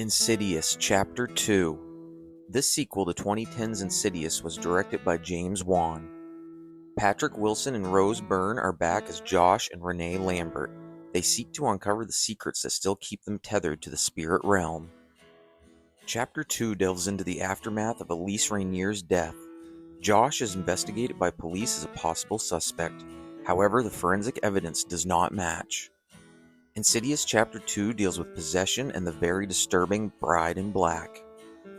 Insidious Chapter 2. This sequel to 2010's Insidious was directed by James Wan. Patrick Wilson and Rose Byrne are back as Josh and Renee Lambert. They seek to uncover the secrets that still keep them tethered to the spirit realm. Chapter 2 delves into the aftermath of Elise Rainier's death. Josh is investigated by police as a possible suspect. However, the forensic evidence does not match. Insidious Chapter 2 deals with possession and the very disturbing Bride in Black.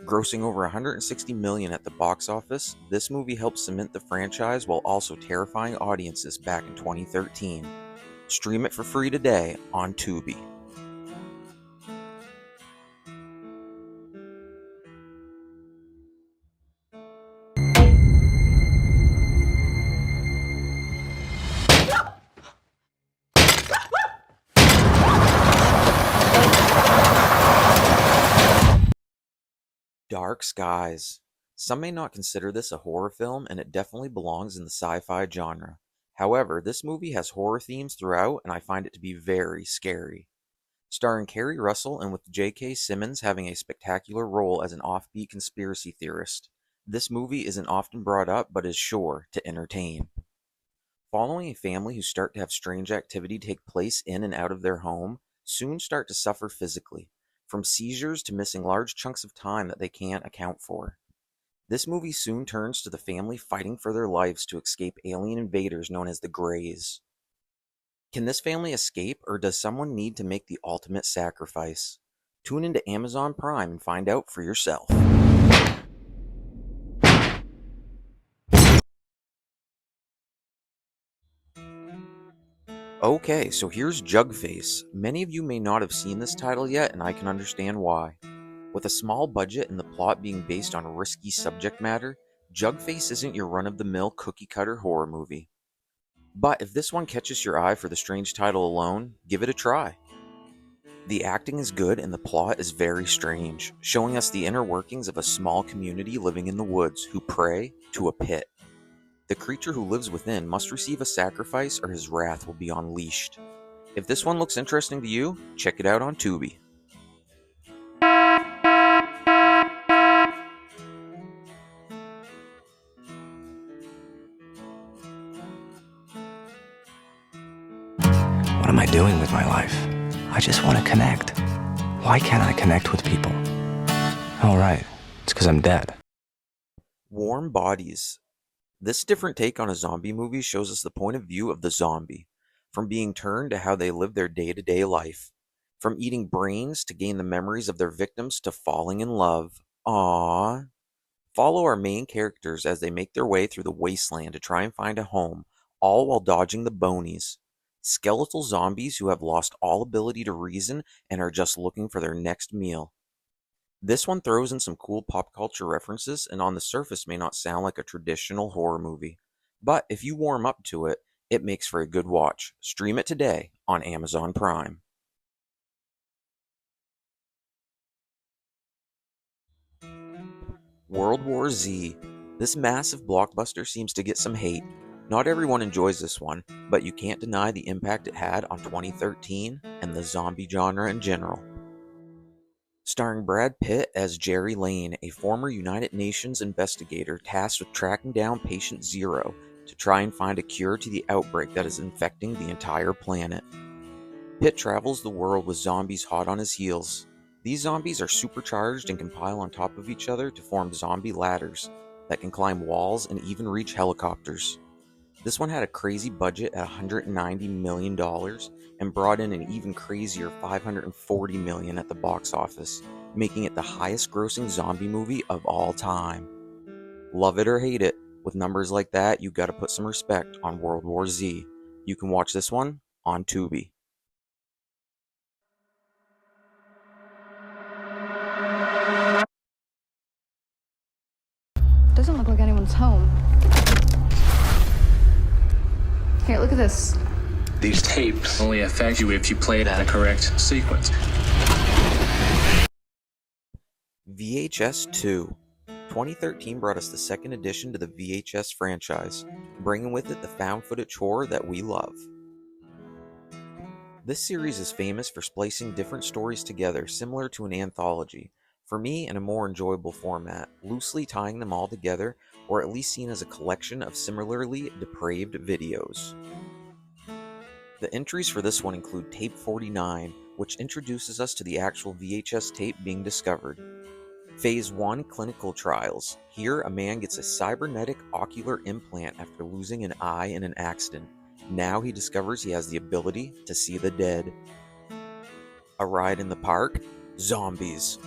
Grossing over $160 million at the box office, this movie helped cement the franchise while also terrifying audiences back in 2013. Stream it for free today on Tubi. Dark Skies. Some may not consider this a horror film, and it definitely belongs in the sci-fi genre. However, this movie has horror themes throughout, and I find it to be very scary. Starring Kerry Russell and with J.K. Simmons having a spectacular role as an offbeat conspiracy theorist. This movie isn't often brought up, but is sure to entertain. Following a family who start to have strange activity take place in and out of their home, soon start to suffer physically, from seizures to missing large chunks of time that they can't account for. This movie soon turns to the family fighting for their lives to escape alien invaders known as the Greys. Can this family escape, or does someone need to make the ultimate sacrifice? Tune into Amazon Prime and find out for yourself. Okay, so here's Jugface. Many of you may not have seen this title yet, and I can understand why. With a small budget and the plot being based on risky subject matter, Jugface isn't your run-of-the-mill cookie-cutter horror movie. But if this one catches your eye for the strange title alone, give it a try. The acting is good and the plot is very strange, showing us the inner workings of a small community living in the woods who pray to a pit. The creature who lives within must receive a sacrifice or his wrath will be unleashed. If this one looks interesting to you, check it out on Tubi. What am I doing with my life? I just want to connect. Why can't I connect with people? Oh, right. It's because I'm dead. Warm Bodies. This different take on a zombie movie shows us the point of view of the zombie, from being turned to how they live their day-to-day life, from eating brains to gain the memories of their victims to falling in love. Aww. Follow our main characters as they make their way through the wasteland to try and find a home, all while dodging the bonies. Skeletal zombies who have lost all ability to reason and are just looking for their next meal. This one throws in some cool pop culture references and on the surface may not sound like a traditional horror movie. But if you warm up to it, it makes for a good watch. Stream it today on Amazon Prime. World War Z. This massive blockbuster seems to get some hate. Not everyone enjoys this one, but you can't deny the impact it had on 2013 and the zombie genre in general. Starring Brad Pitt as Jerry Lane, a former United Nations investigator tasked with tracking down Patient Zero to try and find a cure to the outbreak that is infecting the entire planet. Pitt travels the world with zombies hot on his heels. These zombies are supercharged and can pile on top of each other to form zombie ladders that can climb walls and even reach helicopters. This one had a crazy budget at $190 million and brought in an even crazier $540 million at the box office, making it the highest grossing zombie movie of all time. Love it or hate it, with numbers like that, you gotta put some respect on World War Z. You can watch this one on Tubi. Doesn't look like anyone's home. Here, look at this. These tapes only affect you if you play it at a correct sequence. VHS 2. 2013 brought us the second addition to the VHS franchise, bringing with it the found footage horror that we love. This series is famous for splicing different stories together, similar to an anthology. For me, in a more enjoyable format, loosely tying them all together, or at least seen as a collection of similarly depraved videos. The entries for this one include Tape 49, which introduces us to the actual VHS tape being discovered. Phase 1 Clinical Trials. Here, a man gets a cybernetic ocular implant after losing an eye in an accident. Now he discovers he has the ability to see the dead. A Ride in the Park. Zombies.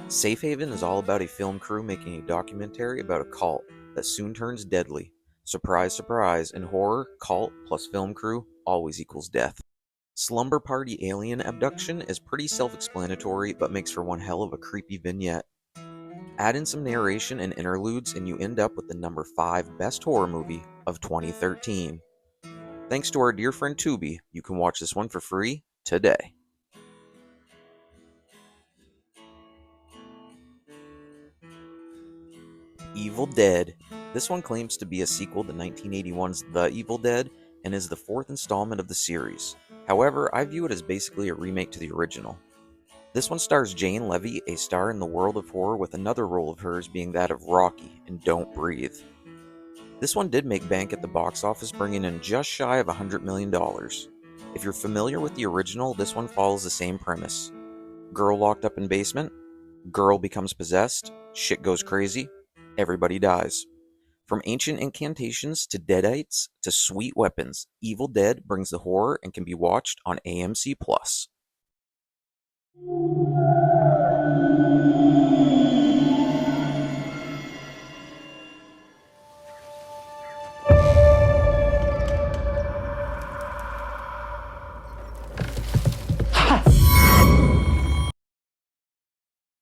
Safe Haven is all about a film crew making a documentary about a cult that soon turns deadly. Surprise, surprise, in horror, cult plus film crew always equals death. Slumber Party Alien Abduction is pretty self-explanatory, but makes for one hell of a creepy vignette. Add in some narration and interludes and you end up with the number 5 best horror movie of 2013. Thanks to our dear friend Tubi, you can watch this one for free today. Evil Dead. This one claims to be a sequel to 1981's The Evil Dead and is the 4th installment of the series. However, I view it as basically a remake to the original. This one stars Jane Levy, a star in the world of horror, with another role of hers being that of Rocky in Don't Breathe. This one did make bank at the box office, bringing in just shy of $100 million. If you're familiar with the original, this one follows the same premise. Girl locked up in basement, girl becomes possessed, shit goes crazy, everybody dies. From ancient incantations to deadites to sweet weapons, Evil Dead brings the horror and can be watched on AMC+.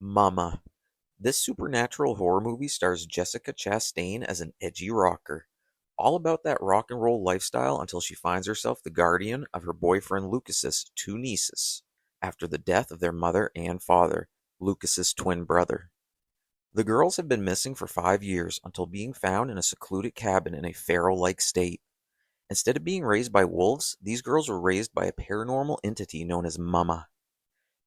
Mama. This supernatural horror movie stars Jessica Chastain as an edgy rocker. All about that rock and roll lifestyle until she finds herself the guardian of her boyfriend Lucas's 2 nieces, after the death of their mother and father, Lucas's twin brother. The girls have been missing for 5 years until being found in a secluded cabin in a feral-like state. Instead of being raised by wolves, these girls were raised by a paranormal entity known as Mama.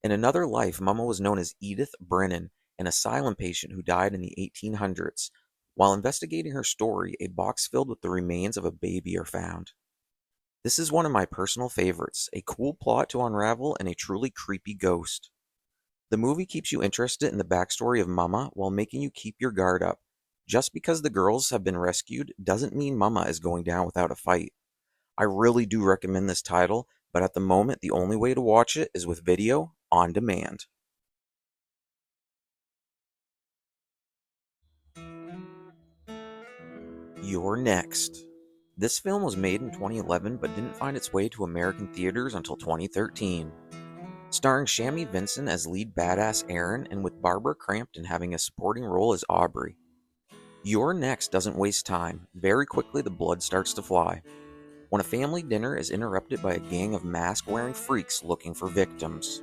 In another life, Mama was known as Edith Brennan, an asylum patient who died in the 1800s. While investigating her story, a box filled with the remains of a baby are found. This is one of my personal favorites, a cool plot to unravel and a truly creepy ghost. The movie keeps you interested in the backstory of Mama while making you keep your guard up. Just because the girls have been rescued doesn't mean Mama is going down without a fight. I really do recommend this title, but at the moment the only way to watch it is with video on demand. You're Next. This film was made in 2011 but didn't find its way to American theaters until 2013. Starring Shammy Vincent as lead badass Aaron and with Barbara Crampton having a supporting role as Aubrey. You're Next doesn't waste time. Very quickly the blood starts to fly. When a family dinner is interrupted by a gang of mask-wearing freaks looking for victims.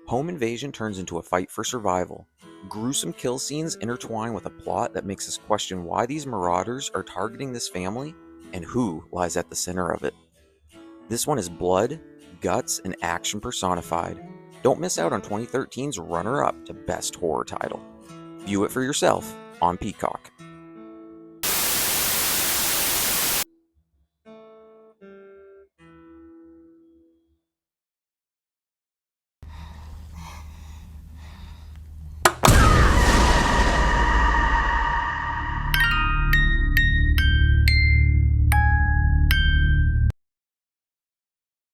Home invasion turns into a fight for survival. Gruesome kill scenes intertwine with a plot that makes us question why these marauders are targeting this family and who lies at the center of it. This one is blood, guts, and action personified. Don't miss out on 2013's runner-up to Best Horror Title. View it for yourself on Peacock.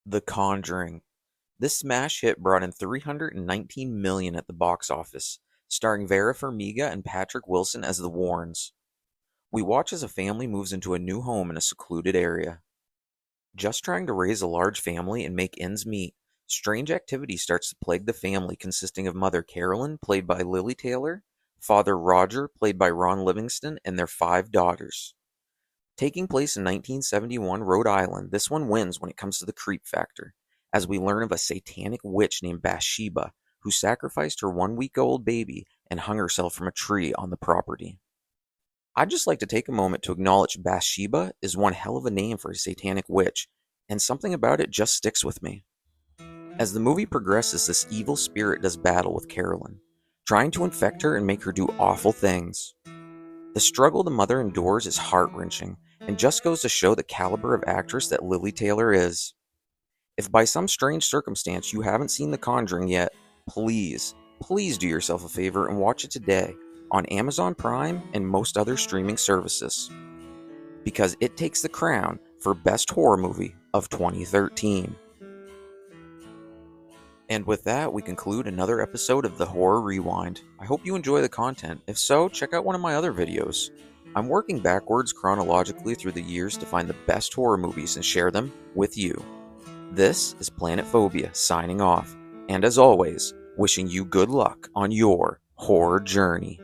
The Conjuring. This smash hit brought in $319 million at the box office, starring Vera Farmiga and Patrick Wilson as the Warrens. We watch as a family moves into a new home in a secluded area. Just trying to raise a large family and make ends meet, strange activity starts to plague the family, consisting of Mother Carolyn, played by Lily Taylor, Father Roger, played by Ron Livingston, and their 5 daughters. Taking place in 1971 Rhode Island, this one wins when it comes to the creep factor, as we learn of a satanic witch named Bathsheba, who sacrificed her 1-week-old baby and hung herself from a tree on the property. I'd just like to take a moment to acknowledge Bathsheba is one hell of a name for a satanic witch, and something about it just sticks with me. As the movie progresses, this evil spirit does battle with Carolyn, trying to infect her and make her do awful things. The struggle the mother endures is heart-wrenching, and just goes to show the caliber of actress that Lili Taylor is. If by some strange circumstance you haven't seen The Conjuring yet, please do yourself a favor and watch it today on Amazon Prime and most other streaming services, because it takes the crown for Best Horror Movie of 2013. And with that, we conclude another episode of the Horror Rewind. I hope you enjoy the content. If so, check out one of my other videos. I'm working backwards chronologically through the years to find the best horror movies and share them with you. This is Planet Phobia signing off, and as always, wishing you good luck on your horror journey.